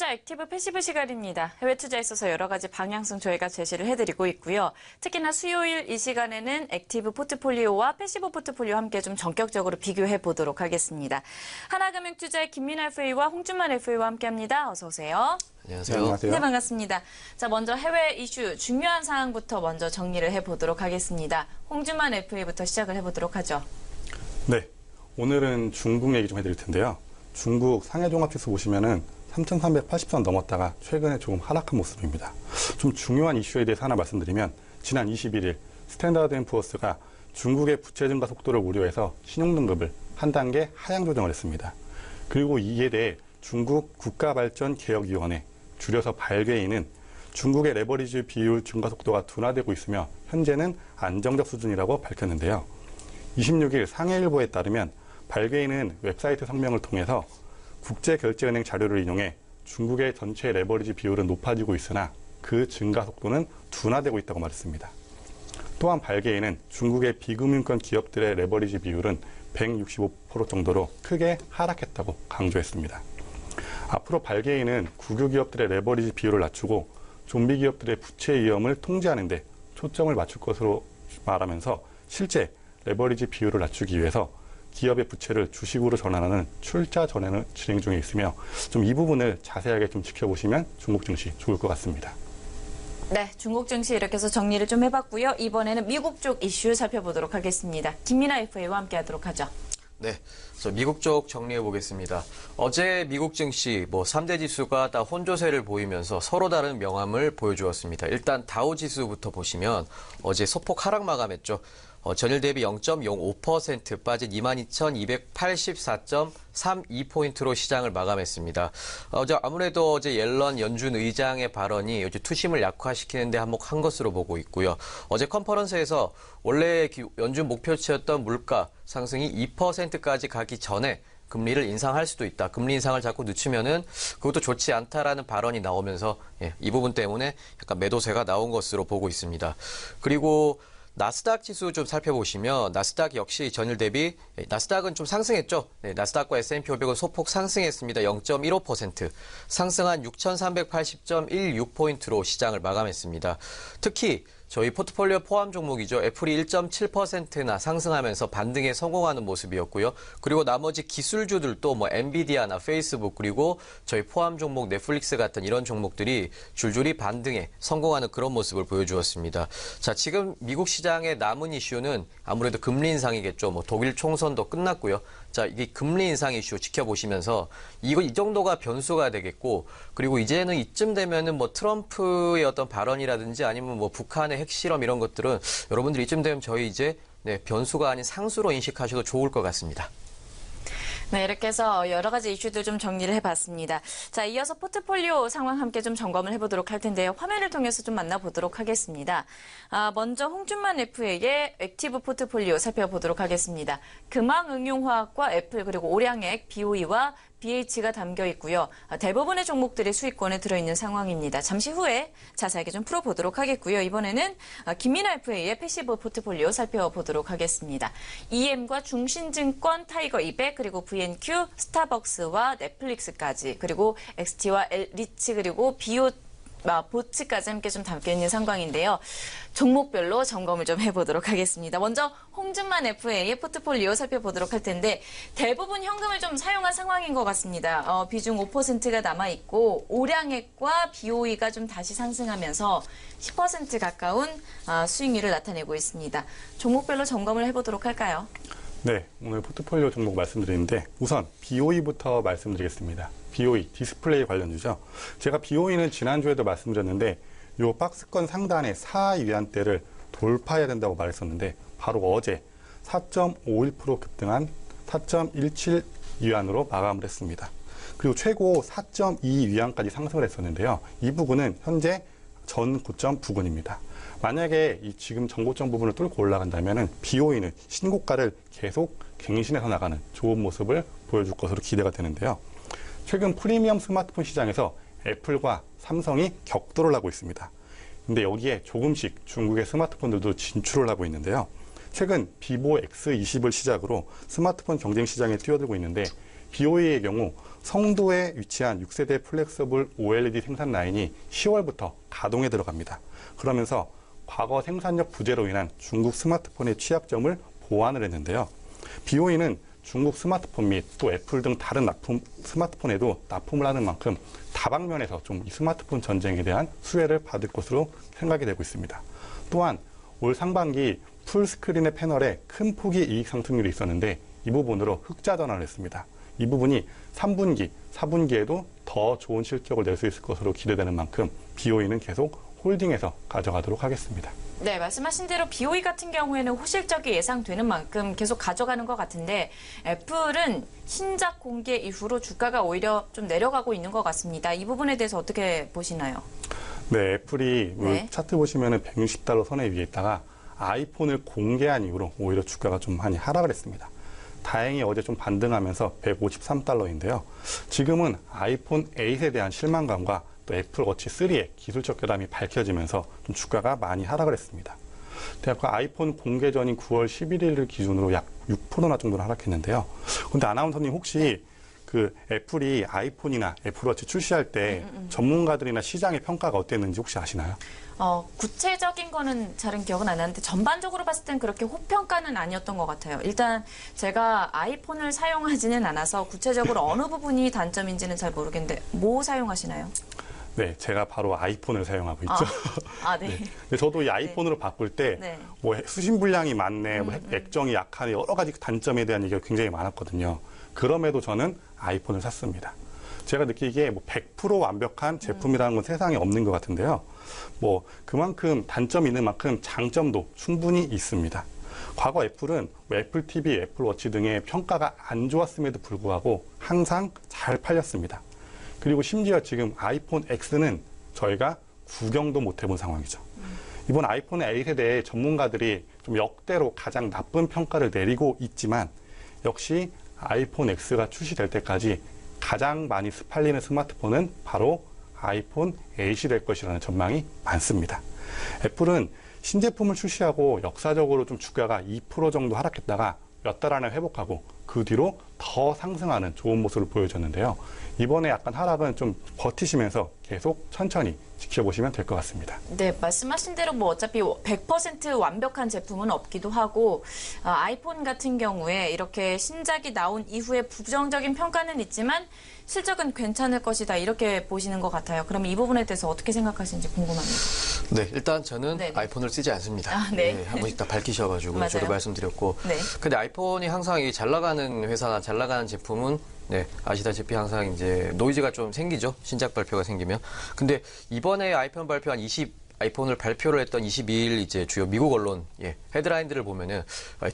투자 액티브 패시브 시간입니다. 해외 투자에 있어서 여러 가지 방향성 저희가 제시를 해드리고 있고요. 특히나 수요일 이 시간에는 액티브 포트폴리오와 패시브 포트폴리오 함께 좀 전격적으로 비교해 보도록 하겠습니다. 하나금융투자의 김민아 FA와 홍준만 FA와 함께합니다. 어서 오세요. 안녕하세요. 네, 반갑습니다. 자, 먼저 해외 이슈 중요한 사항부터 먼저 정리를 해보도록 하겠습니다. 홍준만 FA부터 시작을 해보도록 하죠. 네, 오늘은 중국 얘기 좀 해드릴 텐데요. 중국 상해종합지수 보시면은 3,380선 넘었다가 최근에 조금 하락한 모습입니다. 좀 중요한 이슈에 대해서 하나 말씀드리면 지난 21일 스탠다드 앤 푸어스가 중국의 부채 증가 속도를 우려해서 신용등급을 한 단계 하향 조정을 했습니다. 그리고 이에 대해 중국 국가발전개혁위원회, 줄여서 발개인은 중국의 레버리지 비율 증가 속도가 둔화되고 있으며 현재는 안정적 수준이라고 밝혔는데요. 26일 상해일보에 따르면 발개인은 웹사이트 성명을 통해서 국제결제은행 자료를 인용해 중국의 전체 레버리지 비율은 높아지고 있으나 그 증가 속도는 둔화되고 있다고 말했습니다. 또한 발개인은 중국의 비금융권 기업들의 레버리지 비율은 165% 정도로 크게 하락했다고 강조했습니다. 앞으로 발개인은 국유 기업들의 레버리지 비율을 낮추고 좀비 기업들의 부채 위험을 통제하는 데 초점을 맞출 것으로 말하면서 실제 레버리지 비율을 낮추기 위해서 기업의 부채를 주식으로 전환하는 출자 전환을 진행 중에 있으며 좀 이 부분을 자세하게 좀 지켜보시면 중국 증시 좋을 것 같습니다. 네, 중국 증시 이렇게 해서 정리를 좀 해봤고요. 이번에는 미국 쪽 이슈 살펴보도록 하겠습니다. 김민아 FA와 함께하도록 하죠. 네, 그래서 미국 쪽 정리해 보겠습니다. 어제 미국 증시 3대 지수가 다 혼조세를 보이면서 서로 다른 명암을 보여주었습니다. 일단 다우 지수부터 보시면 어제 소폭 하락 마감했죠. 전일 대비 0.05% 빠진 22,284.32포인트로 시장을 마감했습니다. 아무래도 어제 옐런 연준 의장의 발언이 어제 투심을 약화시키는 데 한몫한 것으로 보고 있고요. 어제 컨퍼런스에서 원래 연준 목표치였던 물가 상승이 2%까지 가기 전에 금리를 인상할 수도 있다. 금리 인상을 자꾸 늦추면은 그것도 좋지 않다라는 발언이 나오면서 이 부분 때문에 약간 매도세가 나온 것으로 보고 있습니다. 그리고 나스닥 지수 좀 살펴보시면 나스닥 역시 전일 대비 나스닥은 좀 상승했죠. 네, 나스닥과 S&P 500은 소폭 상승했습니다. 0.15% 상승한 6,380.16포인트로 시장을 마감했습니다. 특히 저희 포트폴리오 포함 종목이죠. 애플이 1.7%나 상승하면서 반등에 성공하는 모습이었고요. 그리고 나머지 기술주들도 엔비디아나 페이스북 그리고 저희 포함 종목 넷플릭스 같은 이런 종목들이 줄줄이 반등에 성공하는 그런 모습을 보여주었습니다. 자, 지금 미국 시장의 남은 이슈는 아무래도 금리 인상이겠죠. 독일 총선도 끝났고요. 자, 이게 금리 인상 이슈 지켜보시면서 이 정도가 변수가 되겠고, 그리고 이제는 이쯤 되면은 트럼프의 어떤 발언이라든지 아니면 북한의 핵실험 이런 것들은 여러분들이 이쯤 되면 저희 이제 변수가 아닌 상수로 인식하셔도 좋을 것 같습니다. 네, 이렇게 해서 여러 가지 이슈들 좀 정리를 해봤습니다. 자, 이어서 포트폴리오 상황 함께 좀 점검을 해보도록 할 텐데요. 화면을 통해서 좀 만나보도록 하겠습니다. 먼저 홍준만 FA의 액티브 포트폴리오 살펴보도록 하겠습니다. 금왕응용화학과 애플 그리고 오량액, BOE와 BH가 담겨 있고요. 대부분의 종목들이 수익권에 들어있는 상황입니다. 잠시 후에 자세하게 좀 풀어보도록 하겠고요. 이번에는 김민아 FA의 패시브 포트폴리오 살펴보도록 하겠습니다. EM과 중신증권, 타이거 200, 그리고 VNQ, 스타벅스와 넷플릭스까지, 그리고 XT와 리치, 그리고 보츠까지 함께 좀 담겨 있는 상황인데요. 종목별로 점검을 좀 해보도록 하겠습니다. 먼저 홍준만 FA의 포트폴리오 살펴보도록 할 텐데 대부분 현금을 좀 사용한 상황인 것 같습니다. 비중 5%가 남아있고 오량액과 BOE가 좀 다시 상승하면서 10% 가까운 수익률을 나타내고 있습니다. 종목별로 점검을 해보도록 할까요? 네, 오늘 포트폴리오 종목 말씀드리는데 우선 BOE부터 말씀드리겠습니다. BOE, 디스플레이 관련주죠. 제가 BOE는 지난주에도 말씀드렸는데 이 박스권 상단의 4위안대를 돌파해야 된다고 말했었는데 바로 어제 4.51% 급등한 4.17위안으로 마감을 했습니다. 그리고 최고 4.2위안까지 상승을 했었는데요. 이 부분은 현재 전 고점 부근입니다. 만약에 이 지금 전고점 부분을 뚫고 올라간다면 BOE는 신고가를 계속 갱신해서 나가는 좋은 모습을 보여줄 것으로 기대가 되는데요. 최근 프리미엄 스마트폰 시장에서 애플과 삼성이 격돌을 하고 있습니다. 근데 여기에 조금씩 중국의 스마트폰들도 진출을 하고 있는데요. 최근 비보 X20을 시작으로 스마트폰 경쟁 시장에 뛰어들고 있는데 BOE의 경우 성도에 위치한 6세대 플렉서블 OLED 생산 라인이 10월부터 가동에 들어갑니다. 그러면서 과거 생산력 부재로 인한 중국 스마트폰의 취약점을 보완을 했는데요. BOE는 중국 스마트폰 및 또 애플 등 다른 스마트폰에도 납품을 하는 만큼 다방면에서 좀 이 스마트폰 전쟁에 대한 수혜를 받을 것으로 생각이 되고 있습니다. 또한 올 상반기 풀스크린의 패널에 큰 폭의 이익 상승률이 있었는데 이 부분으로 흑자 전환을 했습니다. 이 부분이 3분기, 4분기에도 더 좋은 실적을 낼 수 있을 것으로 기대되는 만큼 BOE는 계속 홀딩해서 가져가도록 하겠습니다. 네, 말씀하신 대로 BOE 같은 경우에는 호실적이 예상되는 만큼 계속 가져가는 것 같은데 애플은 신작 공개 이후로 주가가 오히려 좀 내려가고 있는 것 같습니다. 이 부분에 대해서 어떻게 보시나요? 네, 애플이 네. 차트 보시면 $160 선에 위에 있다가 아이폰을 공개한 이후로 오히려 주가가 좀 많이 하락을 했습니다. 다행히 어제 좀 반등하면서 $153인데요. 지금은 아이폰 8에 대한 실망감과 또 애플워치 3의 기술적 결함이 밝혀지면서 좀 주가가 많이 하락을 했습니다. 그 아이폰 공개 전인 9월 11일을 기준으로 약 6%나 정도는 하락했는데요. 그런데 아나운서님 혹시 그 애플이 아이폰이나 애플워치 출시할 때 전문가들이나 시장의 평가가 어땠는지 혹시 아시나요? 구체적인 거는 잘은 기억은 안 나는데 전반적으로 봤을 땐 그렇게 호평가는 아니었던 것 같아요. 일단 제가 아이폰을 사용하지는 않아서 구체적으로 어느 부분이 단점인지는 잘 모르겠는데 뭐 사용하시나요? 네, 제가 바로 아이폰을 사용하고 있죠. 네. 네. 근데 저도 이 아이폰으로 바꿀 때 네. 뭐 수신 불량이 많네, 뭐 액정이 약하네, 여러 가지 단점에 대한 얘기가 굉장히 많았거든요. 그럼에도 저는 아이폰을 샀습니다. 제가 느끼기에 뭐 100% 완벽한 제품이라는 건 세상에 없는 것 같은데요. 뭐 그만큼 단점이 있는 만큼 장점도 충분히 있습니다. 과거 애플은 뭐 애플 TV, 애플워치 등의 평가가 안 좋았음에도 불구하고 항상 잘 팔렸습니다. 그리고 심지어 지금 아이폰 X는 저희가 구경도 못 해본 상황이죠. 이번 아이폰 8에 대해 전문가들이 좀 역대로 가장 나쁜 평가를 내리고 있지만 역시 아이폰 X가 출시될 때까지 가장 많이 팔리는 스마트폰은 바로 아이폰 8이 될 것이라는 전망이 많습니다. 애플은 신제품을 출시하고 역사적으로 좀 주가가 2% 정도 하락했다가 몇 달 안에 회복하고 그 뒤로 더 상승하는 좋은 모습을 보여줬는데요. 이번에 약간 하락은 좀 버티시면서 계속 천천히 지켜보시면 될 것 같습니다. 네, 말씀하신 대로 뭐 어차피 100% 완벽한 제품은 없기도 하고 아이폰 같은 경우에 이렇게 신작이 나온 이후에 부정적인 평가는 있지만 실적은 괜찮을 것이다 이렇게 보시는 것 같아요. 그럼 이 부분에 대해서 어떻게 생각하시는지 궁금합니다. 네, 일단 저는 네네. 아이폰을 쓰지 않습니다. 네. 한 번씩 다 밝히셔가지고 맞아요. 저도 말씀드렸고. 네. 근데 아이폰이 항상 이 잘 나가는 회사나 잘 나가는 제품은 네, 아시다시피 항상 이제 노이즈가 좀 생기죠. 신작 발표가 생기면. 근데 이번에 아이폰 발표한 아이폰을 발표를 했던 22일 이제 주요 미국 언론 헤드라인들을 보면은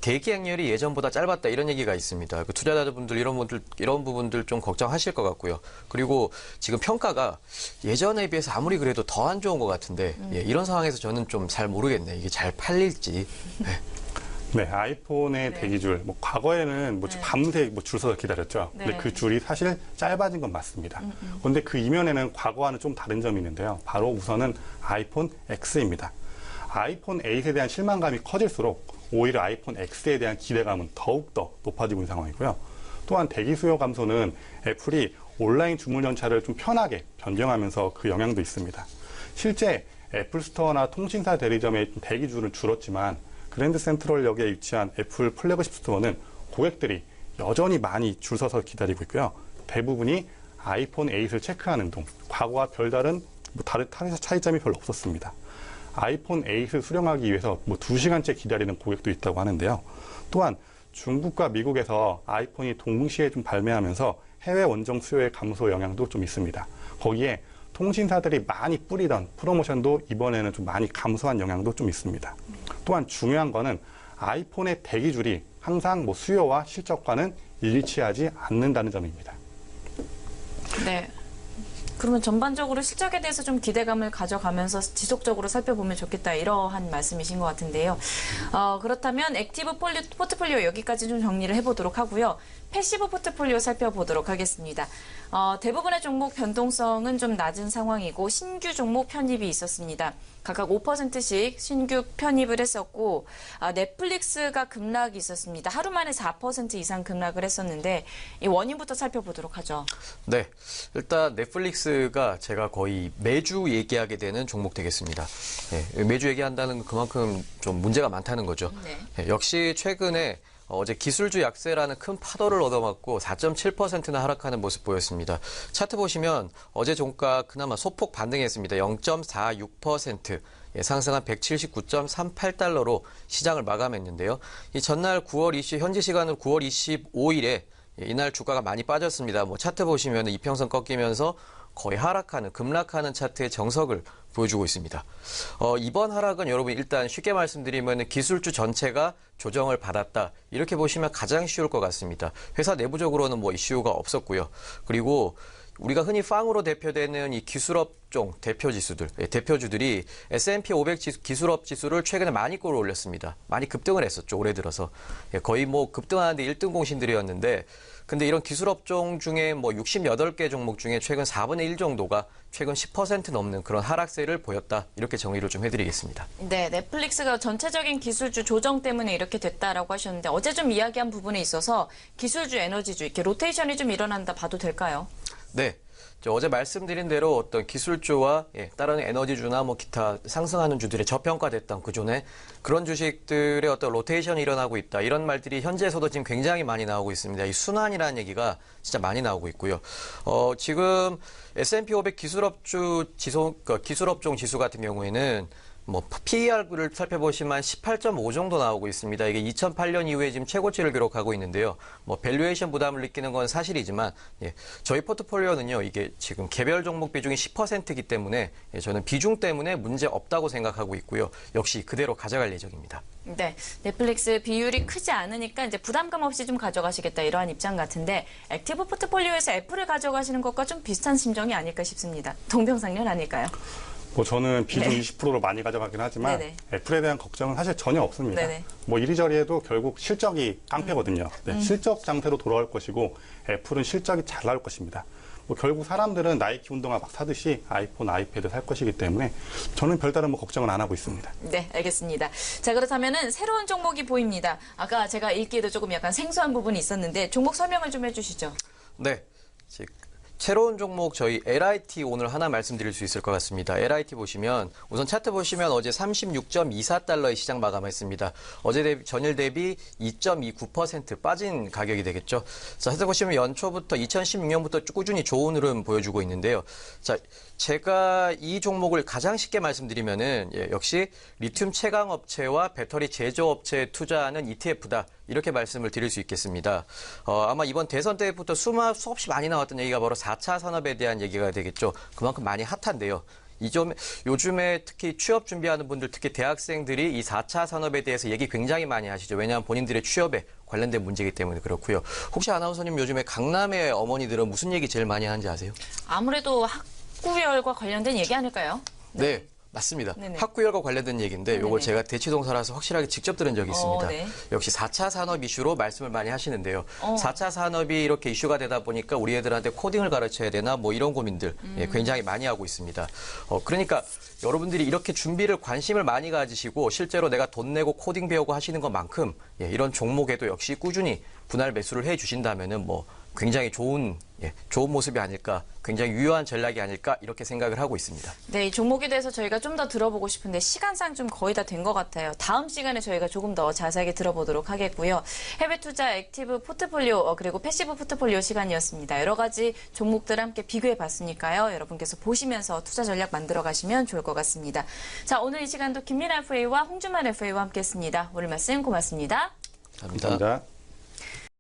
대기 행렬이 예전보다 짧았다 이런 얘기가 있습니다. 그 투자자분들 이런 부분들 좀 걱정하실 것 같고요. 그리고 지금 평가가 예전에 비해서 아무리 그래도 더 안 좋은 것 같은데 이런 상황에서 저는 좀 잘 모르겠네. 이게 잘 팔릴지. 네, 아이폰의 대기줄. 뭐 과거에는 뭐 밤새 줄 서서 기다렸죠. 근데 네. 그 줄이 사실 짧아진 건 맞습니다. 그런데 그 이면에는 과거와는 좀 다른 점이 있는데요. 바로 우선은 아이폰 X입니다. 아이폰 8에 대한 실망감이 커질수록 오히려 아이폰 X에 대한 기대감은 더욱더 높아지고 있는 상황이고요. 또한 대기 수요 감소는 애플이 온라인 주문 연차를 좀 편하게 변경하면서 그 영향도 있습니다. 실제 애플 스토어나 통신사 대리점의 대기줄은 줄었지만 그랜드 센트럴역에 위치한 애플 플래그십 스토어는 고객들이 여전히 많이 줄 서서 기다리고 있고요. 대부분이 아이폰 8을 체크하는 등 과거와 별다른 다른 차이점이 별로 없었습니다. 아이폰 8을 수령하기 위해서 2시간째 기다리는 고객도 있다고 하는데요. 또한 중국과 미국에서 아이폰이 동시에 좀 발매하면서 해외 원정 수요의 감소 영향도 좀 있습니다. 거기에 통신사들이 많이 뿌리던 프로모션도 이번에는 좀 많이 감소한 영향도 좀 있습니다. 또한 중요한 거는 아이폰의 대기줄이 항상 수요와 실적과는 일치하지 않는다는 점입니다. 네. 그러면 전반적으로 실적에 대해서 좀 기대감을 가져가면서 지속적으로 살펴보면 좋겠다 이러한 말씀이신 것 같은데요. 그렇다면 액티브 포트폴리오 여기까지 좀 정리를 해보도록 하고요. 패시브 포트폴리오 살펴보도록 하겠습니다. 대부분의 종목 변동성은 좀 낮은 상황이고 신규 종목 편입이 있었습니다. 각각 5%씩 신규 편입을 했었고 넷플릭스가 급락이 있었습니다. 하루 만에 4% 이상 급락을 했었는데 이 원인부터 살펴보도록 하죠. 네, 일단 넷플릭스가 제가 거의 매주 얘기하게 되는 종목 되겠습니다. 매주 얘기한다는 건 그만큼 좀 문제가 많다는 거죠. 네. 역시 최근에 어제 기술주 약세라는 큰 파도를 얻어맞고 4.7%나 하락하는 모습 보였습니다. 차트 보시면 어제 종가 그나마 소폭 반등했습니다. 0.46%. 상승한 179.38달러로 시장을 마감했는데요. 이 전날 9월 20, 현지 시간으로 9월 25일에 이날 주가가 많이 빠졌습니다. 차트 보시면 이평선 꺾이면서 거의 하락하는, 급락하는 차트의 정석을 보여주고 있습니다. 이번 하락은 여러분 일단 쉽게 말씀드리면 기술주 전체가 조정을 받았다. 이렇게 보시면 가장 쉬울 것 같습니다. 회사 내부적으로는 뭐 이슈가 없었고요. 그리고 우리가 흔히 팡으로 대표되는 이 기술업종 대표주들이 S&P 500 기술업 지수를 최근에 많이 끌어올렸습니다. 많이 급등을 했었죠. 올해 들어서. 거의 뭐 급등하는데 1등 공신들이었는데 근데 이런 기술업종 중에 뭐 68개 종목 중에 최근 4분의 1 정도가 최근 10% 넘는 그런 하락세를 보였다. 이렇게 정리를 좀 해드리겠습니다. 네, 넷플릭스가 전체적인 기술주 조정 때문에 이렇게 됐다라고 하셨는데 어제 좀 이야기한 부분에 있어서 기술주, 에너지주 이렇게 로테이션이 좀 일어난다 봐도 될까요? 네. 어제 말씀드린 대로 어떤 기술주와 다른 에너지주나 뭐 기타 상승하는 주들이 저평가됐던 그전에 그런 주식들의 어떤 로테이션이 일어나고 있다. 이런 말들이 현지에서도 지금 굉장히 많이 나오고 있습니다. 이 순환이라는 얘기가 진짜 많이 나오고 있고요. 지금 S&P 500 기술업종 지수 같은 경우에는 뭐 PER을 살펴보시면 18.5 정도 나오고 있습니다. 이게 2008년 이후에 지금 최고치를 기록하고 있는데요. 뭐 밸류에이션 부담을 느끼는 건 사실이지만 저희 포트폴리오는요. 이게 지금 개별 종목 비중이 10%이기 때문에 저는 비중 때문에 문제 없다고 생각하고 있고요. 역시 그대로 가져갈 예정입니다. 네, 넷플릭스 비율이 크지 않으니까 이제 부담감 없이 좀 가져가시겠다 이러한 입장 같은데 액티브 포트폴리오에서 애플을 가져가시는 것과 좀 비슷한 심정이 아닐까 싶습니다. 동병상련 아닐까요? 뭐 저는 비중 네. 20%로 많이 가져가긴 하지만 네네. 애플에 대한 걱정은 사실 전혀 없습니다. 네네. 뭐 이리저리 해도 결국 실적이 깡패거든요. 네, 실적 장세로 돌아올 것이고 애플은 실적이 잘 나올 것입니다. 뭐 결국 사람들은 나이키 운동화 막 사듯이 아이폰, 아이패드 살 것이기 때문에 저는 별다른 뭐 걱정은 안 하고 있습니다. 네, 알겠습니다. 자, 그렇다면은 새로운 종목이 보입니다. 아까 제가 읽기에도 조금 약간 생소한 부분이 있었는데 종목 설명을 좀 해주시죠. 네. 새로운 종목 저희 LIT 오늘 하나 말씀드릴 수 있을 것 같습니다. LIT 보시면 우선 차트 보시면 어제 36.24달러의 시장 마감했습니다. 어제 대비, 전일 대비 2.29% 빠진 가격이 되겠죠. 자, 차트 보시면 연초부터 2016년부터 꾸준히 좋은 흐름 보여주고 있는데요. 자, 제가 이 종목을 가장 쉽게 말씀드리면은 역시 리튬 채광 업체와 배터리 제조 업체에 투자하는 ETF다. 이렇게 말씀을 드릴 수 있겠습니다. 아마 이번 대선 때부터 수없이 많이 나왔던 얘기가 바로 4차 산업에 대한 얘기가 되겠죠. 그만큼 많이 핫한데요. 요즘에 특히 취업 준비하는 분들, 특히 대학생들이 이 4차 산업에 대해서 얘기 굉장히 많이 하시죠. 왜냐하면 본인들의 취업에 관련된 문제이기 때문에 그렇고요. 혹시 아나운서님 요즘에 강남의 어머니들은 무슨 얘기 제일 많이 하는지 아세요? 아무래도 학구열과 관련된 얘기 아닐까요? 네. 맞습니다. 네네. 학구열과 관련된 얘기인데 네네. 이걸 제가 대치동사라서 확실하게 직접 들은 적이 있습니다. 네. 역시 4차 산업 이슈로 말씀을 많이 하시는데요. 4차 산업이 이렇게 이슈가 되다 보니까 우리 애들한테 코딩을 가르쳐야 되나 뭐 이런 고민들 굉장히 많이 하고 있습니다. 그러니까 여러분들이 이렇게 준비를 관심을 많이 가지시고 실제로 내가 돈 내고 코딩 배우고 하시는 것만큼 이런 종목에도 역시 꾸준히 분할 매수를 해 주신다면은 뭐 굉장히 좋은 모습이 아닐까, 굉장히 유효한 전략이 아닐까 이렇게 생각을 하고 있습니다. 네, 이 종목에 대해서 저희가 좀 더 들어보고 싶은데 시간상 좀 거의 다 된 것 같아요. 다음 시간에 저희가 조금 더 자세하게 들어보도록 하겠고요. 해외 투자 액티브 포트폴리오 그리고 패시브 포트폴리오 시간이었습니다. 여러 가지 종목들 함께 비교해 봤으니까요. 여러분께서 보시면서 투자 전략 만들어 가시면 좋을 것 같습니다. 자, 오늘 이 시간도 김민아 FA와 홍주만 FA와 함께했습니다. 오늘 말씀 고맙습니다. 감사합니다. 감사합니다.